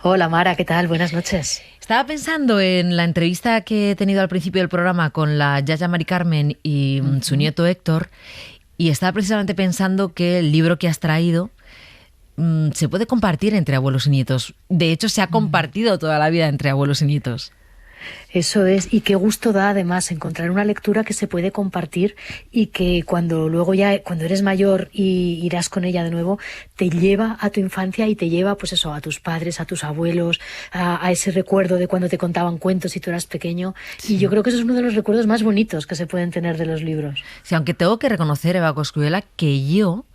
Hola Mara, ¿qué tal? Buenas noches. Estaba pensando en la entrevista que he tenido al principio del programa con la Yaya Mari Carmen y su nieto Héctor, y estaba precisamente pensando que el libro que has traído se puede compartir entre abuelos y nietos. De hecho, se ha compartido toda la vida entre abuelos y nietos. Eso es, y qué gusto da además encontrar una lectura que se puede compartir y que cuando eres mayor y irás con ella de nuevo, te lleva a tu infancia y te lleva pues eso, a tus padres, a tus abuelos, a ese recuerdo de cuando te contaban cuentos y tú eras pequeño. Sí. Y yo creo que eso es uno de los recuerdos más bonitos que se pueden tener de los libros. Sí, aunque tengo que reconocer, Eva Coscuela, que yo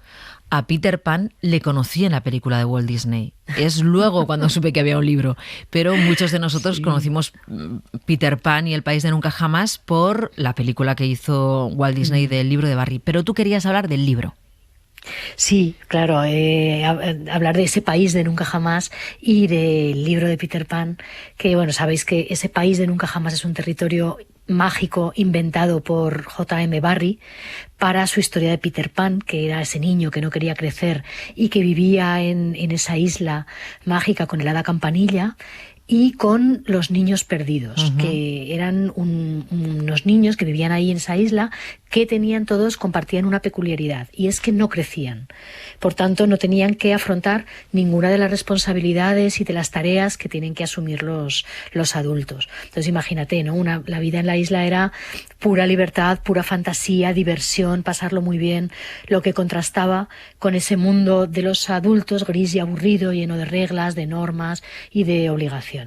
a Peter Pan le conocí en la película de Walt Disney. Es luego cuando supe que había un libro. Pero muchos de nosotros conocimos Peter Pan y el País de Nunca Jamás por la película que hizo Walt Disney del libro de Barry. Pero tú querías hablar del libro. Sí, claro, hablar de ese país de nunca jamás y del libro de Peter Pan, que bueno, sabéis que ese país de nunca jamás es un territorio mágico inventado por J.M. Barrie para su historia de Peter Pan, que era ese niño que no quería crecer y que vivía en esa isla mágica con el hada Campanilla y con los niños perdidos, que eran unos niños que vivían ahí en esa isla que compartían una peculiaridad, y es que no crecían. Por tanto, no tenían que afrontar ninguna de las responsabilidades y de las tareas que tienen que asumir los adultos. Entonces, imagínate, ¿no? La vida en la isla era pura libertad, pura fantasía, diversión, pasarlo muy bien, lo que contrastaba con ese mundo de los adultos gris y aburrido, lleno de reglas, de normas y de obligaciones.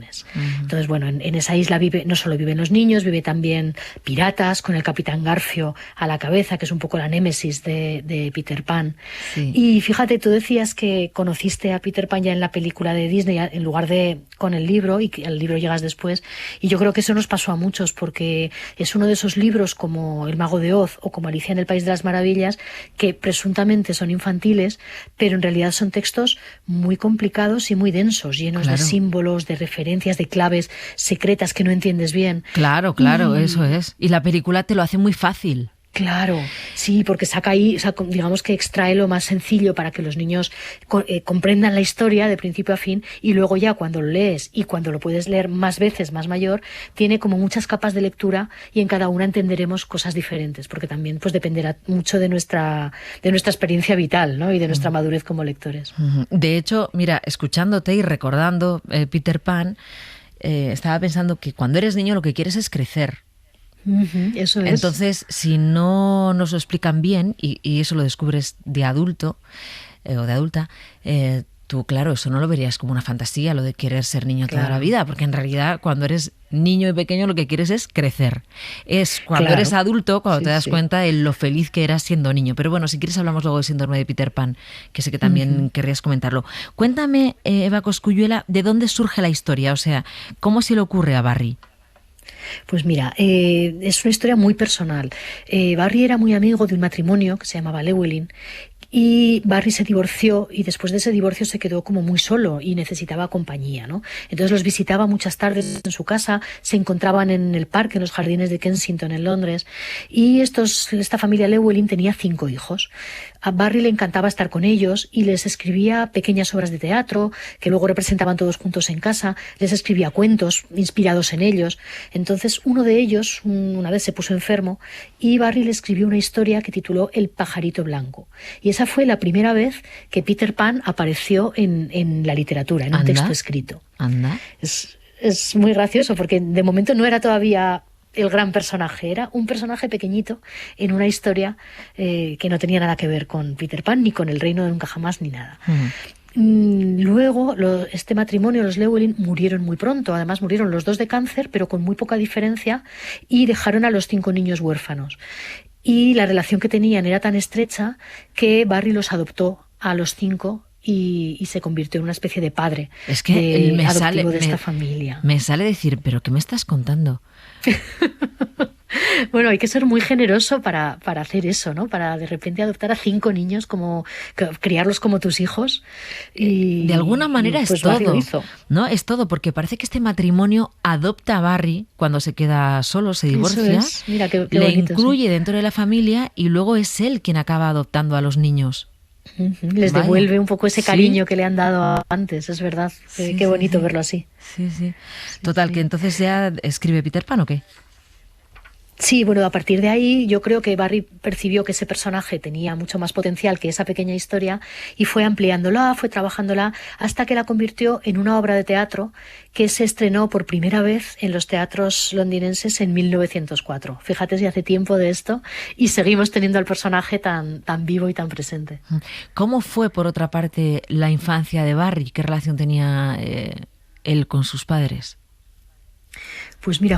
Entonces, bueno, en esa isla no solo viven los niños, vive también piratas, con el Capitán Garfio a la cabeza, que es un poco la némesis de Peter Pan. Sí. Y fíjate, tú decías que conociste a Peter Pan ya en la película de Disney en lugar de con el libro, y que al libro llegas después, y yo creo que eso nos pasó a muchos, porque es uno de esos libros como El Mago de Oz o como Alicia en el País de las Maravillas, que presuntamente son infantiles, pero en realidad son textos muy complicados y muy densos, llenos de símbolos, de referencias, de claves secretas que no entiendes bien. Claro, eso es. Y la película te lo hace muy fácil. Claro, sí, porque saca ahí, digamos que extrae lo más sencillo para que los niños comprendan la historia de principio a fin, y luego ya cuando lo lees y cuando lo puedes leer más veces, más mayor, tiene como muchas capas de lectura y en cada una entenderemos cosas diferentes, porque también pues dependerá mucho de nuestra experiencia vital, ¿no? Y de nuestra madurez como lectores. De hecho, mira, escuchándote y recordando Peter Pan, estaba pensando que cuando eres niño lo que quieres es crecer. Eso es. Entonces, si no nos lo explican bien, y eso lo descubres de adulto o de adulta, tú, claro, eso no lo verías como una fantasía, lo de querer ser niño toda la vida, porque en realidad cuando eres niño y pequeño lo que quieres es crecer. Es cuando eres adulto, cuando te das cuenta de lo feliz que eras siendo niño. Pero bueno, si quieres hablamos luego del síndrome de Peter Pan, que sé que también querrías comentarlo. Cuéntame, Eva Cosculluela, ¿de dónde surge la historia? O sea, ¿cómo se le ocurre a Barry? Pues mira, es una historia muy personal. Barry era muy amigo de un matrimonio que se llamaba Llewellyn, y Barry se divorció, y después de ese divorcio se quedó como muy solo y necesitaba compañía, ¿no? Entonces los visitaba muchas tardes en su casa, se encontraban en el parque, en los jardines de Kensington, en Londres, y esta familia Llewellyn tenía 5 hijos. A Barry le encantaba estar con ellos y les escribía pequeñas obras de teatro que luego representaban todos juntos en casa, les escribía cuentos inspirados en ellos. Entonces uno de ellos una vez se puso enfermo y Barry le escribió una historia que tituló El pajarito blanco, y esa fue la primera vez que Peter Pan apareció en la literatura, en un texto escrito. Anda. Es muy gracioso porque de momento no era todavía el gran personaje, era un personaje pequeñito en una historia que no tenía nada que ver con Peter Pan, ni con el reino de nunca jamás, ni nada. Luego, este matrimonio, los Llewellyn, murieron muy pronto. Además, murieron los 2 de cáncer, pero con muy poca diferencia, y dejaron a los 5 niños huérfanos. Y la relación que tenían era tan estrecha que Barry los adoptó a los 5 y se convirtió en una especie de padre adoptivo de esta familia. Me sale decir, ¿pero qué me estás contando? Bueno, hay que ser muy generoso para hacer eso, ¿no? Para de repente adoptar a 5 niños, criarlos como tus hijos. Y de alguna manera pues es todo, ¿no? Es todo, porque parece que este matrimonio adopta a Barry cuando se queda solo, se divorcia, Mira, qué le bonito, incluye dentro de la familia, y luego es él quien acaba adoptando a los niños. Les Vaya. devuelve un poco ese Sí, cariño que le han dado antes, es verdad. sí, Qué sí, bonito sí. verlo así. Sí, sí. Sí, Total, que sí. entonces ya escribe Peter Pan, ¿o qué? Sí, bueno, a partir de ahí yo creo que Barry percibió que ese personaje tenía mucho más potencial que esa pequeña historia y fue ampliándola, fue trabajándola hasta que la convirtió en una obra de teatro que se estrenó por primera vez en los teatros londinenses en 1904. Fíjate si hace tiempo de esto y seguimos teniendo al personaje tan vivo y tan presente. ¿Cómo fue, por otra parte, la infancia de Barry? ¿Qué relación tenía él con sus padres? Pues mira,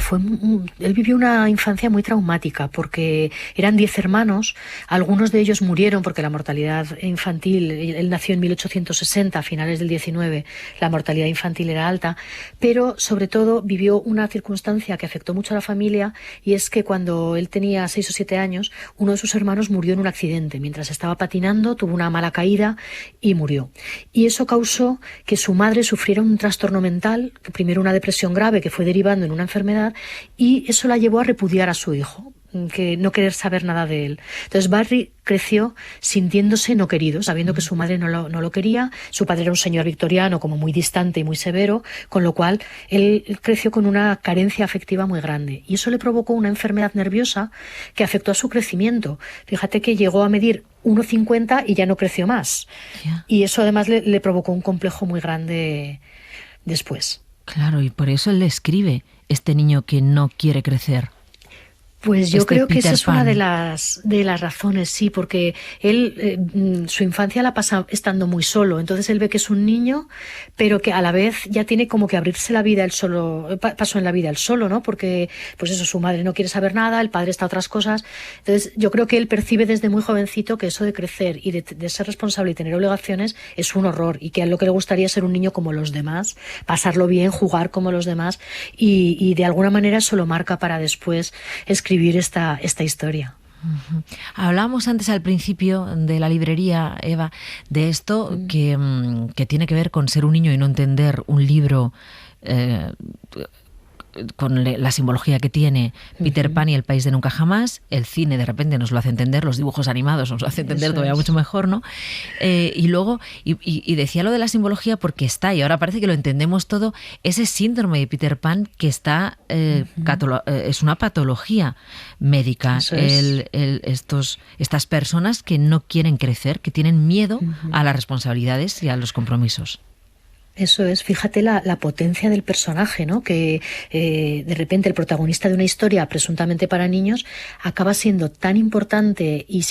él vivió una infancia muy traumática porque eran 10 hermanos, algunos de ellos murieron porque la mortalidad infantil, él nació en 1860, a finales del 19, la mortalidad infantil era alta, pero sobre todo vivió una circunstancia que afectó mucho a la familia y es que cuando él tenía 6 o 7 años, uno de sus hermanos murió en un accidente. Mientras estaba patinando, tuvo una mala caída y murió. Y eso causó que su madre sufriera un trastorno mental, primero una depresión grave que fue derivando en una enfermedad, y eso la llevó a repudiar a su hijo, que no querer saber nada de él. Entonces Barry creció sintiéndose no querido, sabiendo que su madre no lo quería, su padre era un señor victoriano como muy distante y muy severo, con lo cual él creció con una carencia afectiva muy grande y eso le provocó una enfermedad nerviosa que afectó a su crecimiento. Fíjate que llegó a medir 1,50 y ya no creció más. Ya. Y eso además le provocó un complejo muy grande después. Claro, y por eso él le escribe este niño que no quiere crecer, Pues yo este creo que esa Peter es una Pan. de las razones, sí, porque él su infancia la pasa estando muy solo, entonces él ve que es un niño, pero que a la vez ya tiene como que abrirse la vida él solo, paso en la vida él solo, ¿no? Porque pues eso, su madre no quiere saber nada, el padre está a otras cosas, entonces yo creo que él percibe desde muy jovencito que eso de crecer y de ser responsable y tener obligaciones es un horror y que a él lo que le gustaría es ser un niño como los demás, pasarlo bien, jugar como los demás y de alguna manera eso lo marca para después escribir esta historia. Hablábamos antes al principio de la librería, Eva, de esto que tiene que ver con ser un niño y no entender un libro eh, con la simbología que tiene Peter Pan y el país de nunca jamás. El cine de repente nos lo hace entender, los dibujos animados nos lo hace entender Eso todavía es. mucho mejor, ¿no? Y luego, y decía lo de la simbología porque está, y ahora parece que lo entendemos todo, ese síndrome de Peter Pan que está, es una patología médica. Eso es. Estas personas que no quieren crecer, que tienen miedo a las responsabilidades y a los compromisos. Eso es, fíjate la potencia del personaje, ¿no? Que de repente el protagonista de una historia presuntamente para niños acaba siendo tan importante y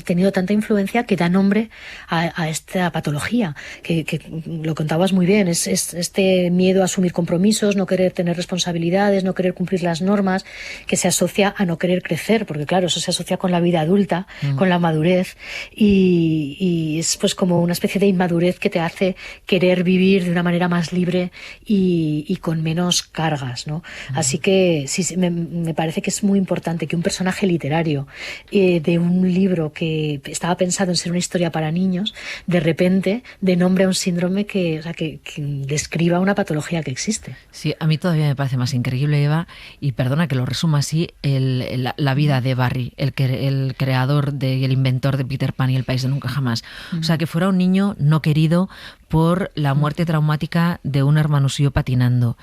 teniendo tanta influencia que da nombre a esta patología, que lo contabas muy bien, es este miedo a asumir compromisos, no querer tener responsabilidades, no querer cumplir las normas, que se asocia a no querer crecer, porque claro, eso se asocia con la vida adulta, con la madurez, y es pues como una especie de inmadurez que te hace querer vivir de una manera más libre y con menos cargas, ¿no? Así que sí, me parece que es muy importante que un personaje literario de un libro que estaba pensado en ser una historia para niños, de repente dé nombre a un síndrome que describa una patología que existe. Sí, a mí todavía me parece más increíble, Eva, y perdona que lo resuma así, la vida de Barry, el creador y el inventor de Peter Pan y el país de nunca jamás. O sea, que fuera un niño no querido por la muerte traumática de un hermano suyo patinando,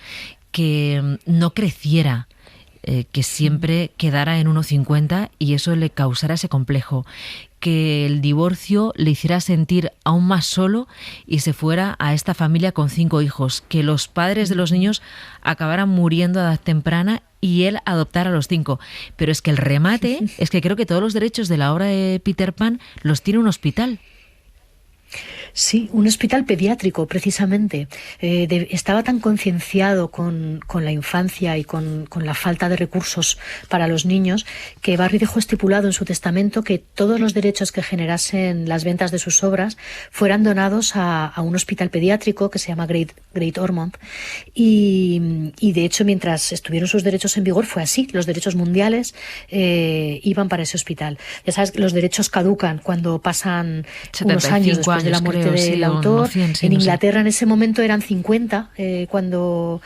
que no creciera, que siempre quedara en 1,50 y eso le causara ese complejo, que el divorcio le hiciera sentir aún más solo y se fuera a esta familia con 5 hijos, que los padres de los niños acabaran muriendo a edad temprana y él adoptara a los 5. Pero es que el remate es que creo que todos los derechos de la obra de Peter Pan los tiene un hospital. Sí, un hospital pediátrico, precisamente. Estaba tan concienciado con la infancia y con la falta de recursos para los niños que Barry dejó estipulado en su testamento que todos los derechos que generasen las ventas de sus obras fueran donados a un hospital pediátrico que se llama Great Ormond. Y de hecho, mientras estuvieron sus derechos en vigor, fue así. Los derechos mundiales iban para ese hospital. Ya sabes, los derechos caducan cuando pasan unos años después después de la muerte creo, del sí, o autor. 100, sí, En no sé. Inglaterra en ese momento eran 50 cuando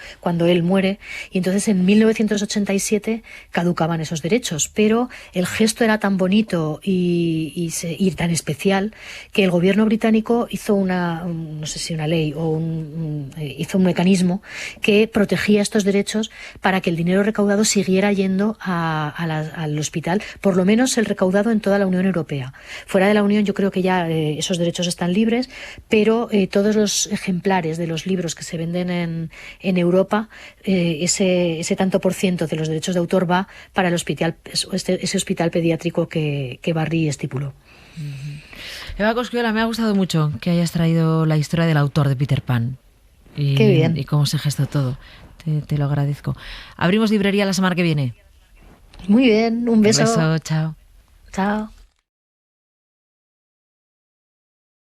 él muere, y entonces en 1987 caducaban esos derechos, pero el gesto era tan bonito y tan especial que el gobierno británico hizo no sé si una ley o hizo un mecanismo que protegía estos derechos para que el dinero recaudado siguiera yendo al hospital, por lo menos el recaudado en toda la Unión Europea. Fuera de la Unión yo creo que ya esos derechos están libres, pero todos los ejemplares de los libros que se venden en Europa, ese tanto por ciento de los derechos de autor va para el hospital, ese hospital pediátrico que Barry estipuló. Eva Coscuela, me ha gustado mucho que hayas traído la historia del autor de Peter Pan. Qué bien. Y cómo se gestó todo. Te lo agradezco. Abrimos librería la semana que viene. Muy bien, un beso. Un beso, chao. Chao.